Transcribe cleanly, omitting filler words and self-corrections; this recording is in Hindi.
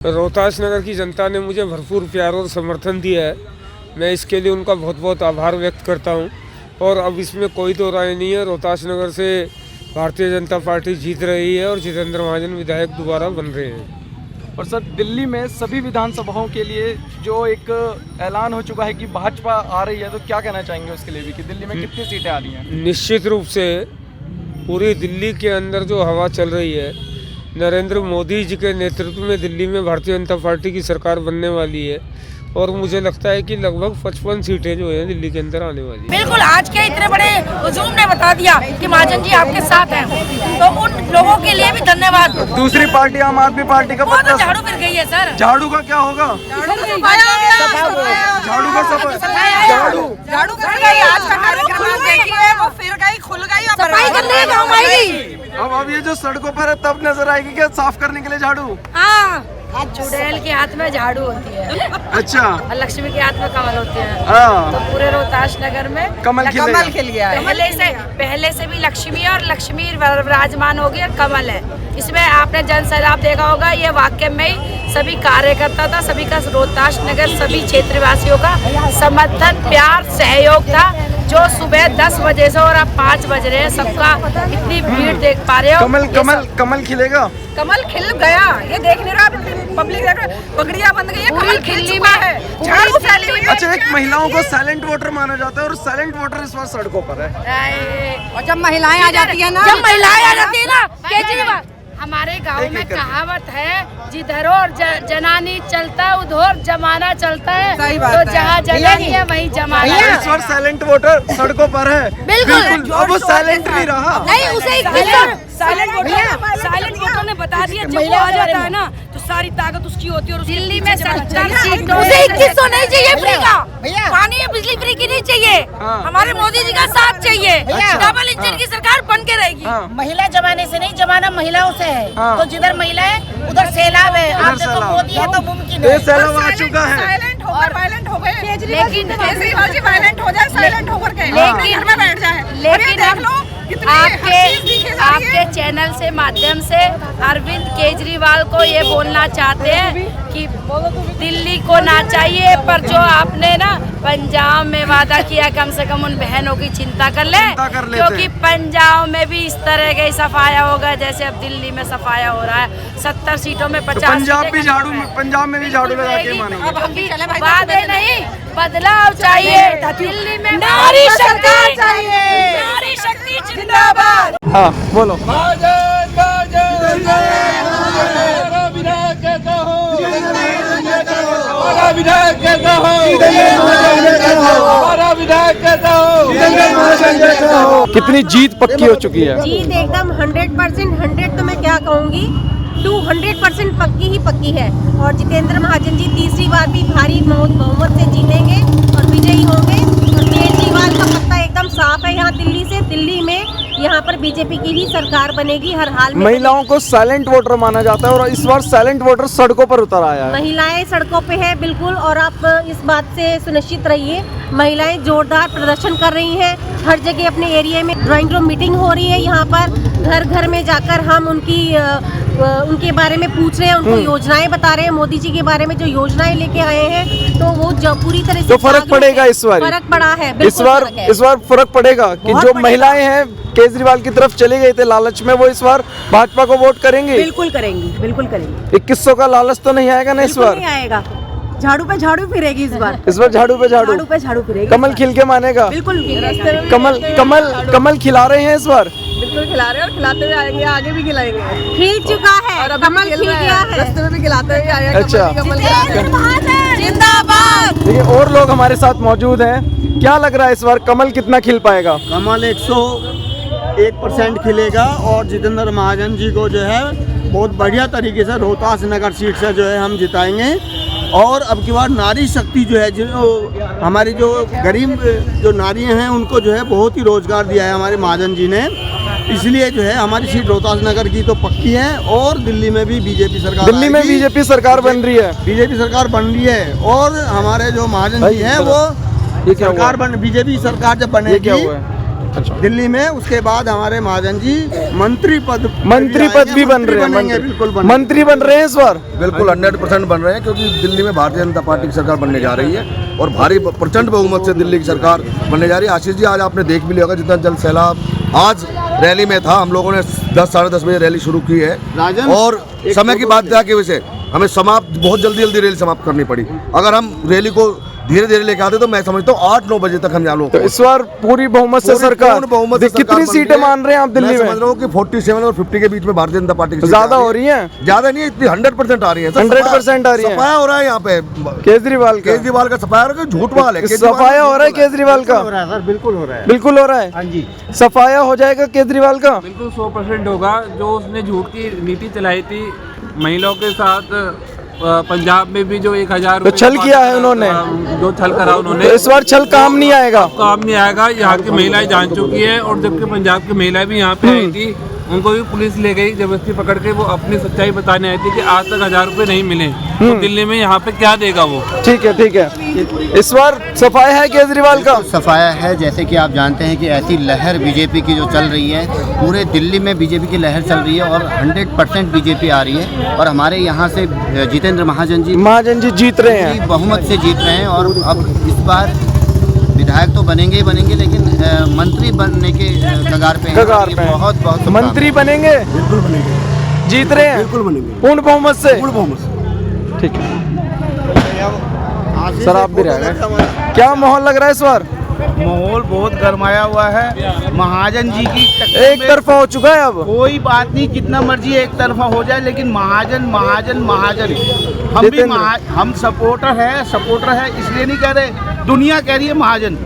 रोहतास नगर की जनता ने मुझे भरपूर प्यार और समर्थन दिया है। मैं इसके लिए उनका बहुत बहुत आभार व्यक्त करता हूं। और अब इसमें कोई तो राय नहीं है, रोहतास नगर से भारतीय जनता पार्टी जीत रही है और जितेंद्र महाजन विधायक दोबारा बन रहे हैं। और सर, दिल्ली में सभी विधानसभाओं के लिए जो एक ऐलान हो चुका है कि भाजपा आ रही है, तो क्या कहना चाहेंगे उसके लिए भी कि दिल्ली में कितनी सीटें आ रही हैं? निश्चित रूप से पूरी दिल्ली के अंदर जो हवा चल रही है, नरेंद्र मोदी जी के नेतृत्व में दिल्ली में भारतीय जनता पार्टी की सरकार बनने वाली है और मुझे लगता है कि लगभग 55 सीटें जो है दिल्ली के अंदर आने वाली है। बिल्कुल, आज के इतने बड़े हुजूम ने बता दिया कि महाजन जी आपके साथ हैं, तो उन लोगों के लिए भी धन्यवाद। दूसरी पार्टी आम आदमी पार्टी का वो तो झाड़ू फिर गई है सर। झाड़ू का क्या होगा? झाड़ू का झाड़ू फिर गई। आज का कार्यक्रम देखिए, वो फिर गई, खुल गई, सफाई करने का काम आएगी। अब ये जो सड़कों पर है तब नजर आएगी क्या साफ करने के लिए झाड़ू? हाँ, चुड़ैल के हाथ में झाड़ू होती है, अच्छा, और लक्ष्मी के हाथ में कमल होते हैं। हाँ, तो पूरे रोहतास नगर में कमल खिल गया है। पहले से भी लक्ष्मी और लक्ष्मी विराजमान होगी और कमल है। इसमें आपने जन सैलाब देखा होगा, ये वाकई में ही सभी कार्यकर्ता था, सभी का रोहतास नगर सभी क्षेत्रवासियों का समर्थन, प्यार, सहयोग था। जो सुबह 10 बजे से और अब 5 बज रहे हैं, सबका इतनी भीड़ देख पा रहे हो। कमल खिलेगा। कमल खिल गया, ये देख नहीं रहा पब्लिक, पगड़ियां बंद गई है, पूरी दिल्ली में है, झाड़ू फैली हुई है। अच्छा, एक महिलाओं को साइलेंट वोटर माना जाता है और साइलेंट वोटर इस बार सड़कों पर है। और जब महिलाएं आ जाती है ना, केजरीवाल, हमारे गांव में कहावत है, जिधर और जनानी चलता है उधर जमाना चलता है। तो जहाँ जनानी है वहीं जमाना है। इस बार साइलेंट वोटर सड़कों पर है। बिल्कुल। अब वो साइलेंट नहीं रहा। नहीं, उसे साइलेंट वोटर ने बता दिया, जब वो आ जाता है ना तो सारी ताकत उसकी होती है। और दिल्ली में 70 सीटों, उसे 2100 नहीं चाहिए फ्री का, पानी या बिजली फ्री की नहीं चाहिए। हमारे मोदी जी का साथ चाहिए। डबल इंजन की सरकार बन के रहेगी। महिला जमाने से नहीं, जमाना महिलाओं से है। तो जिधर महिला है उधर सैलाब है। आप देखो मोदी है तो मुमकिन है। सैलाब आ चुका है। साइलेंट होकर वायलेंट हो गए, लेकिन केजरीवाल जी वायलेंट हो जाए, साइलेंट होकर के घर में बैठ जाए। लेकिन देख लो आपके चैनल से माध्यम से अरविंद केजरीवाल को ये बोलना चाहते हैं कि दिल्ली को ना चाहिए, पर जो आपने ना पंजाब में वादा किया, कम से कम उन बहनों की चिंता कर ले, क्योंकि पंजाब में भी इस तरह के सफाया होगा जैसे अब दिल्ली में सफाया हो रहा है। 70 सीटों में 50 पंजाब में भी झाड़ू लगा के मानो। अब वादे नहीं, बदलाव चाहिए। दिल्ली में नारी सरकार चाहिए, नारी शक्ति जिंदाबाद। हाँ, बोलो। कितनी जीत पक्की हो चुकी है? जीत एकदम 100%, 100 तो मैं क्या कहूँगी, 200% पक्की ही पक्की है। और जितेंद्र महाजन जी तीसरी बार भी भारी बहुमत से जीतेंगे और विजयी होंगे। और केजरीवाल का पत्ता एकदम साफ है यहाँ दिल्ली से। दिल्ली में यहाँ पर बीजेपी की ही सरकार बनेगी हर हाल में। महिलाओं को साइलेंट वोटर माना जाता है और इस बार साइलेंट वोटर सड़कों पर उतर आया है। महिलाएं सड़कों पे है बिल्कुल, और आप इस बात से सुनिश्चित रहिए, महिलाएं जोरदार प्रदर्शन कर रही हैं। हर जगह अपने एरिया में ड्राइंग रूम मीटिंग हो रही है। यहाँ पर घर घर में जाकर हम उनके बारे में पूछ रहे हैं, उनको योजनाएं बता रहे हैं, मोदी जी के बारे में जो योजनाएं लेके आए हैं, तो वो पूरी तरह से तो फर्क पड़ेगा इस बार? फर्क पड़ा है इस बार फर्क पड़ेगा कि जो महिलाएं हैं केजरीवाल की तरफ चले गए थे लालच में, वो इस बार भाजपा को वोट करेंगे। बिल्कुल करेंगी, बिल्कुल करेंगी। 2100 का लालच तो नहीं आएगा ना इस बार? नहीं आएगा, झाड़ू पे झाड़ू फिरेगी इस बार। झाड़ू पे झाड़ू फिरेगी। कमल खिल के मानेगा। बिल्कुल, कमल खिला रहे हैं इस बार। बिल्कुल खिला रहे हैं और खिलाते हुए आएंगे, आगे भी खिलाएंगे। खिल चुका है, कमल खिल गया है, रास्ते में भी खिलाते हुए आएगा। अच्छा, जिंदाबाद। देखिए और लोग हमारे साथ मौजूद हैं। क्या लग रहा है इस बार कमल कितना खिल पाएगा? कमल 101% खिलेगा और जितेंद्र महाजन जी को जो है बहुत बढ़िया तरीके से रोहतास नगर सीट से जो है हम जिताएंगे। और अब की बार नारी शक्ति जो है, जो हमारी जो गरीब जो नारियां हैं उनको जो है बहुत ही रोजगार दिया है हमारे महाजन जी ने। इसलिए जो है हमारी सीट रोहतास नगर की तो पक्की है। और दिल्ली में भी बीजेपी सरकार, दिल्ली में बीजेपी सरकार बन रही है। बीजेपी सरकार बन रही है और हमारे जो महाजन जी हैं वो सरकार बीजेपी सरकार जब बनेगी दिल्ली में। उसके बाद हमारे महाजन जी मंत्री पद भी बन रहे हैं, बिल्कुल मंत्री बन रहे हैं इस बार। बिल्कुल 100% बन रहे हैं, क्योंकि दिल्ली में भारतीय जनता पार्टी की सरकार बनने जा रही है और भारी प्रचंड बहुमत से दिल्ली की सरकार बनने जा रही है। आशीष जी, आज आपने देख भी लिया होगा जितना जल सैलाब आज रैली में था। हम लोगों ने 10 साढ़े 10 बजे रैली शुरू की है और समय की बाध्यता की वजह से हमें बहुत जल्दी रैली समाप्त करनी पड़ी। अगर हम रैली को धीरे धीरे लेके आते तो मैं समझता हूँ 8-9 बजे तक हम यहाँ लोग। तो इस बार पूरी बहुमत से सरकार, कितनी सीटें मान रहे हैं आप दिल्ली में? मैं समझ रहा हूँ कि 47 और 50 के बीच में भारतीय जनता पार्टी की ज्यादा हो रही है? ज्यादा नहीं है, इतनी 100% आ रही है। 100% आ रही है। सफाया हो रहा है यहाँ पे केजरीवाल का सफाया हो रहा है, झूठ वाल है। सफाया हो रहा है केजरीवाल का? बिल्कुल हो रहा है, बिल्कुल हो रहा है। हाँ जी, सफाया हो जाएगा केजरीवाल का? बिल्कुल 100% होगा। जो उसने झूठ की नीति चलाई थी महिलाओं के साथ, पंजाब में भी जो 1000 तो छल किया है उन्होंने, जो छल करा उन्होंने, तो इस बार छल काम नहीं आएगा। काम नहीं आएगा। यहाँ की महिलाएं जान चुकी है और जबकि पंजाब की महिलाएं भी यहाँ पे आई थी, उनको भी पुलिस ले गई जबरदस्ती पकड़ के। वो अपनी सच्चाई बताने आई थी कि आज तक 1000 रुपए नहीं मिले। तो दिल्ली में यहाँ पे क्या देगा वो? ठीक है। इस बार सफाया है केजरीवाल का? सफाया है। जैसे कि आप जानते हैं कि ऐसी लहर बीजेपी की जो चल रही है, पूरे दिल्ली में बीजेपी की लहर चल रही है और 100% बीजेपी आ रही है। और हमारे यहाँ से जितेंद्र महाजन जी जीत रहे हैं, बहुमत से जीत रहे हैं। और अब इस बार विधायक तो बनेंगे ही बनेंगे, लेकिन मंत्री बनने के कगार पे हैं। बहुत मंत्री बनेंगे, बिल्कुल बनेंगे, जीत रहे हैं, बिल्कुल बनेंगे, पूर्ण बहुमत से। पूर्ण बहुमत से। ठीक है सर, आप भी रहेंगे। क्या माहौल लग रहा है इस बार? माहौल बहुत गरमाया हुआ है। महाजन जी की एक तरफा हो चुका है अब। कोई बात नहीं, जितना मर्जी एक तरफा हो जाए, लेकिन महाजन हम भी हम सपोर्टर है इसलिए नहीं कह रहे, दुनिया कह रही है महाजन।